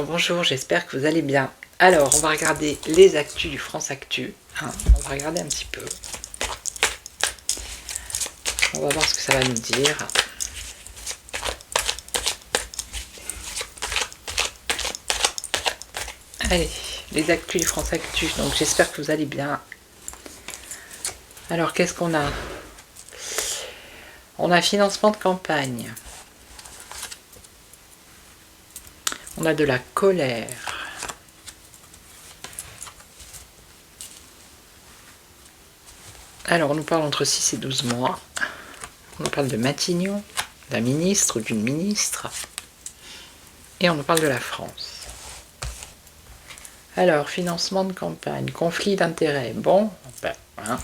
Bonjour, j'espère que vous allez bien. Alors, on va regarder les actus du France Actu. Hein, on va regarder un petit peu. On va voir ce que ça va nous dire. Allez, les actus du France Actu. Donc, j'espère que vous allez bien. Alors, qu'est-ce qu'on a? On a financement de campagne. On a de la colère. Alors, on nous parle entre 6 et 12 mois. On nous parle de Matignon, d'un ministre ou d'une ministre. Et on nous parle de la France. Alors, financement de campagne, conflit d'intérêts. Bon, ben, hein,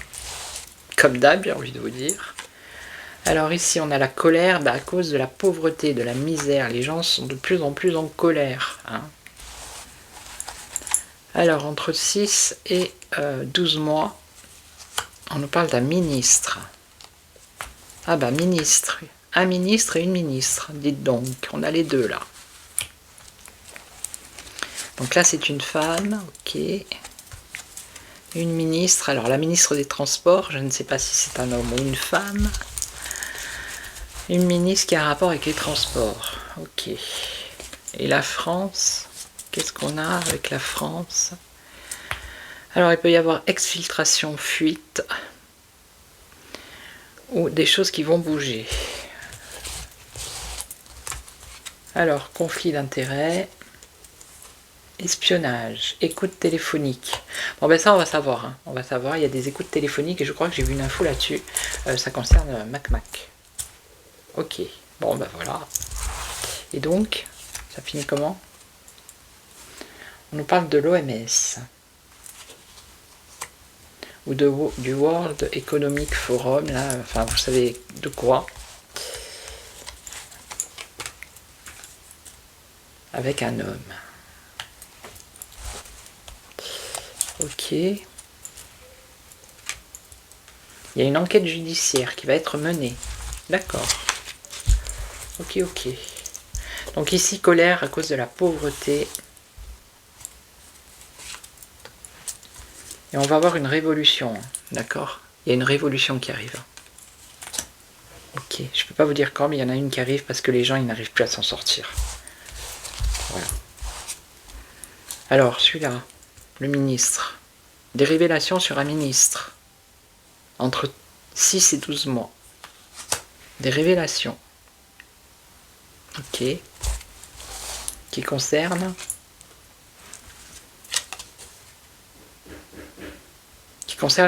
comme d'hab, j'ai envie de vous dire. Alors ici, on a la colère, à cause de la pauvreté, de la misère. Les gens sont de plus en plus en colère. Hein. Alors, entre 6 et 12 mois, on nous parle d'un ministre. Ah bah, ministre. Un ministre et une ministre. Dites donc, on a les deux là. Donc là, c'est une femme, ok. Une ministre. Alors, la ministre des Transports, je ne sais pas si c'est un homme ou une femme. Une ministre qui a un rapport avec les transports. Ok. Et la France, qu'est-ce qu'on a avec la France? Alors, il peut y avoir exfiltration, fuite, ou des choses qui vont bouger. Alors, conflit d'intérêts, espionnage, écoute téléphonique. Bon, ben ça, on va savoir. Hein. On va savoir, il y a des écoutes téléphoniques, et je crois que j'ai vu une info là-dessus. Ça concerne MacMac. Ok, bon ben voilà. Et donc, ça finit comment? On nous parle de l'OMS. Ou du World Economic Forum, là, enfin vous savez de quoi. Avec un homme. Ok. Il y a une enquête judiciaire qui va être menée. D'accord. Ok, ok. Donc ici, colère à cause de la pauvreté. Et on va avoir une révolution, d'accord? Il y a une révolution qui arrive. Ok, je ne peux pas vous dire quand, mais il y en a une qui arrive parce que les gens, ils n'arrivent plus à s'en sortir. Voilà. Alors, celui-là, le ministre. Des révélations sur un ministre. Entre 6 et 12 mois. Des révélations. Ok. Qui concerne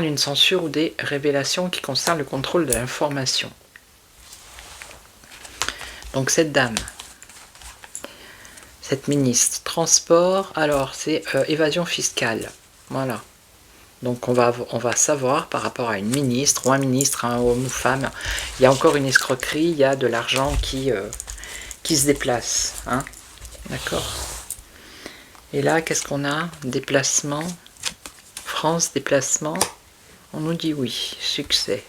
une censure ou des révélations qui concernent le contrôle de l'information. Donc cette dame, cette ministre, transport, alors c'est évasion fiscale. Voilà. Donc on va savoir par rapport à une ministre ou un ministre, un homme ou femme, il y a encore une escroquerie, il y a de l'argent qui se déplace. Hein. D'accord. Et là, qu'est-ce qu'on a? Déplacement. France, déplacement. On nous dit oui. Succès.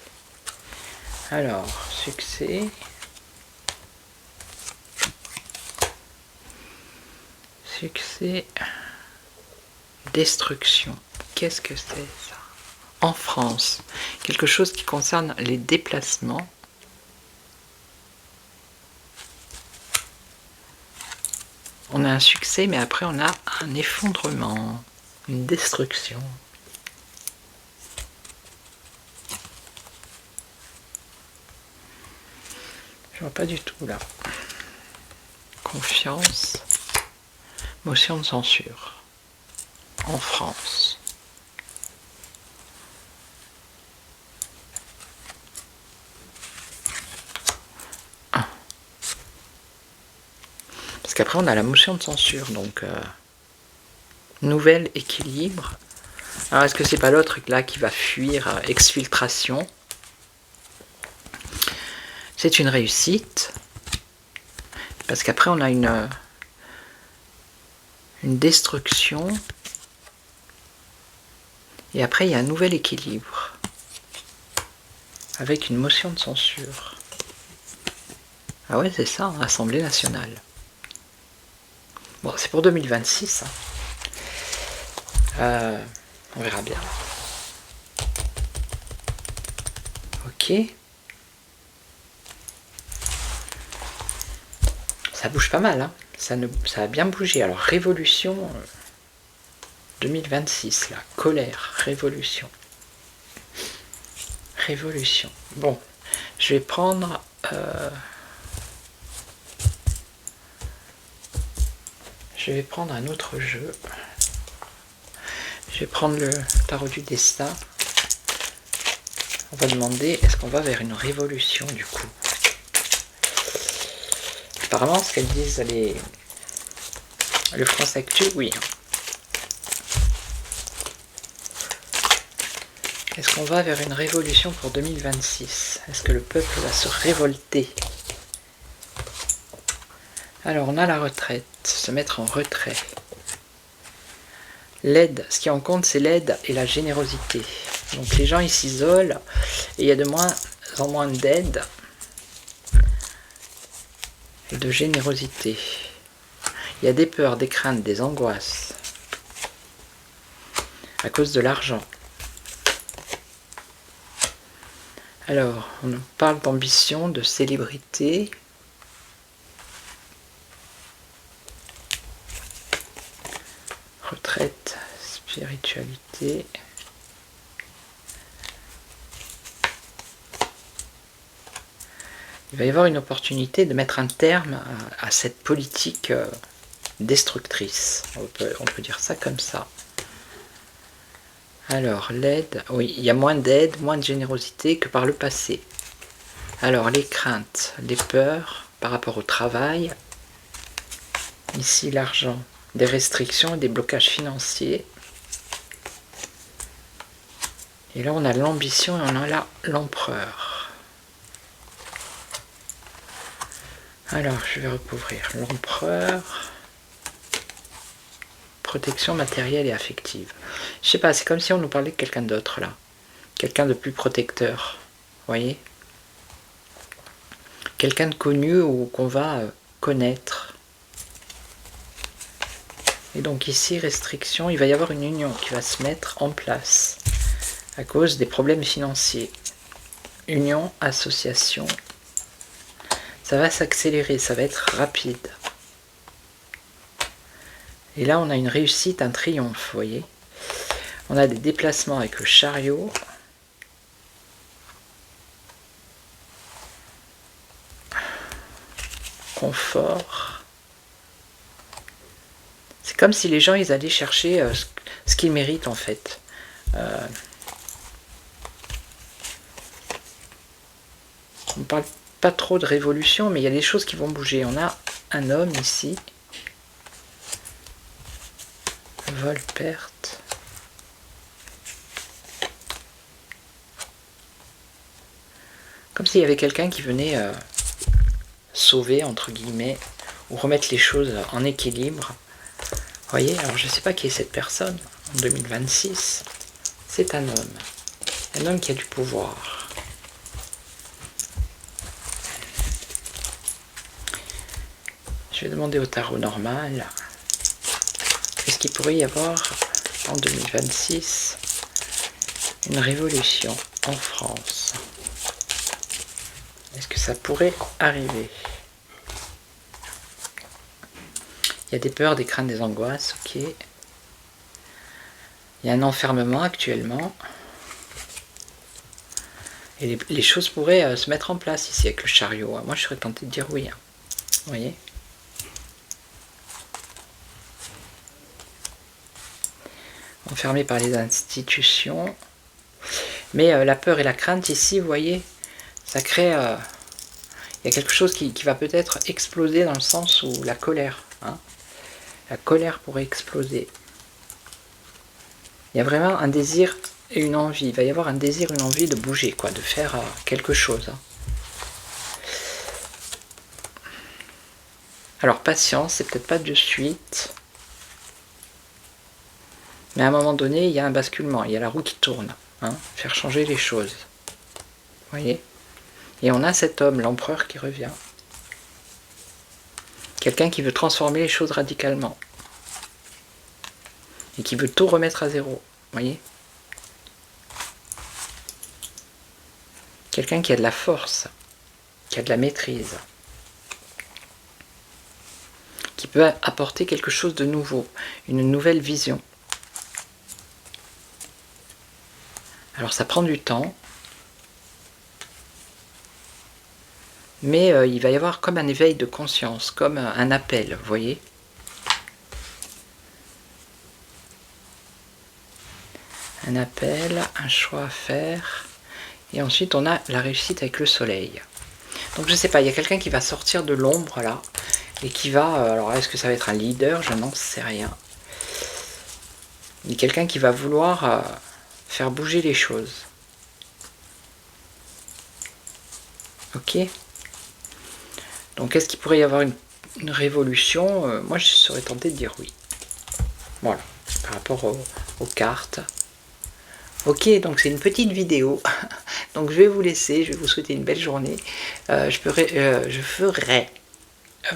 Alors, succès. Succès. Destruction. Qu'est-ce que c'est ça? En France. Quelque chose qui concerne les déplacements. On a un succès, mais après on a un effondrement, une destruction. Je vois pas du tout là. Confiance, motion de censure en France. Parce qu'après, on a la motion de censure, donc nouvel équilibre. Alors, est-ce que c'est pas l'autre là qui va fuir, exfiltration? C'est une réussite. Parce qu'après, on a une destruction. Et après, il y a un nouvel équilibre. Avec une motion de censure. Ah ouais, c'est ça, hein, Assemblée nationale. Bon, c'est pour 2026. Hein. On verra bien. Ok. Ça bouge pas mal, hein. Ça a bien bougé. Alors, révolution 2026, là. Colère, révolution. Révolution. Bon, je vais prendre... je vais prendre un autre jeu. Je vais prendre le tarot du destin. On va demander, est-ce qu'on va vers une révolution du coup? Apparemment, ce qu'elles disent le France Actu, oui. Est-ce qu'on va vers une révolution pour 2026? Est-ce que le peuple va se révolter? Alors, on a la retraite, se mettre en retrait. L'aide, ce qui en compte, c'est l'aide et la générosité. Donc les gens, ils s'isolent et il y a de moins en moins d'aide et de générosité. Il y a des peurs, des craintes, des angoisses à cause de l'argent. Alors, on parle d'ambition, de célébrité. Retraite, spiritualité. Il va y avoir une opportunité de mettre un terme à cette politique destructrice. On peut dire ça comme ça. Alors, l'aide, oui, il y a moins d'aide, moins de générosité que par le passé. Alors, les craintes, les peurs par rapport au travail. Ici, l'argent, des restrictions et des blocages financiers. Et là, on a l'ambition et on a là l'empereur. Alors, je vais recouvrir l'empereur. Protection matérielle et affective. Je sais pas, c'est comme si on nous parlait de quelqu'un d'autre là. Quelqu'un de plus protecteur. Vous voyez? Quelqu'un de connu ou qu'on va connaître. Et donc ici, restriction, il va y avoir une union qui va se mettre en place à cause des problèmes financiers. Union, association. Ça va s'accélérer, ça va être rapide. Et là, on a une réussite, un triomphe, vous voyez. On a des déplacements avec le chariot. Confort. C'est comme si les gens, ils allaient chercher ce qu'ils méritent, en fait. On ne parle pas trop de révolution, mais il y a des choses qui vont bouger. On a un homme ici. Vol, perte. Comme s'il y avait quelqu'un qui venait sauver, entre guillemets, ou remettre les choses en équilibre. Vous voyez, alors je ne sais pas qui est cette personne en 2026. C'est un homme. Un homme qui a du pouvoir. Je vais demander au tarot normal. Est-ce qu'il pourrait y avoir en 2026 une révolution en France? Est-ce que ça pourrait arriver? Il y a des peurs, des craintes, des angoisses, ok. Il y a un enfermement actuellement. Et les choses pourraient se mettre en place ici avec le chariot. Moi, je serais tenté de dire oui. Vous voyez? Enfermé par les institutions. Mais la peur et la crainte ici, vous voyez, ça crée... il Il y a quelque chose qui va peut-être exploser dans le sens où la colère. Hein, la colère pourrait exploser. Il y a vraiment un désir et une envie. Il va y avoir un désir, une envie de bouger, quoi, de faire quelque chose. Hein. Alors patience, c'est peut-être pas de suite. Mais à un moment donné, il y a un basculement, il y a la roue qui tourne. Hein, faire changer les choses. Vous voyez? Et on a cet homme, l'empereur, qui revient. Quelqu'un qui veut transformer les choses radicalement. Et qui veut tout remettre à zéro. Vous voyez? Quelqu'un qui a de la force, qui a de la maîtrise. Qui peut apporter quelque chose de nouveau, une nouvelle vision. Alors ça prend du temps. Mais il va y avoir comme un éveil de conscience, comme un appel, vous voyez? Un appel, un choix à faire. Et ensuite, on a la réussite avec le soleil. Donc je ne sais pas, il y a quelqu'un qui va sortir de l'ombre, là. Et qui va... alors, est-ce que ça va être un leader? Je n'en sais rien. Mais quelqu'un qui va vouloir faire bouger les choses. Ok? Donc est-ce qu'il pourrait y avoir une révolution? Moi je serais tenté de dire oui. Voilà, par rapport aux cartes. Ok, donc c'est une petite vidéo. Donc je vais vous laisser, je vais vous souhaiter une belle journée. Je ferai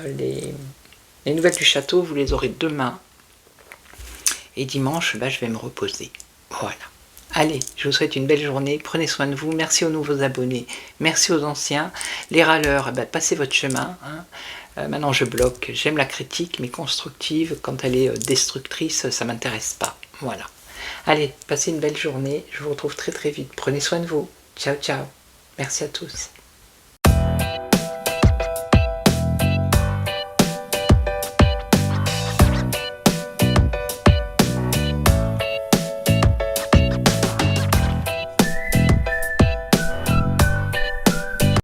les nouvelles du château, vous les aurez demain. Et dimanche, je vais me reposer. Voilà. Allez, je vous souhaite une belle journée, prenez soin de vous, merci aux nouveaux abonnés, merci aux anciens, les râleurs, passez votre chemin, hein. Maintenant je bloque, j'aime la critique, mais constructive, quand elle est destructrice, ça m'intéresse pas, voilà. Allez, passez une belle journée, je vous retrouve très très vite, prenez soin de vous, ciao ciao, merci à tous.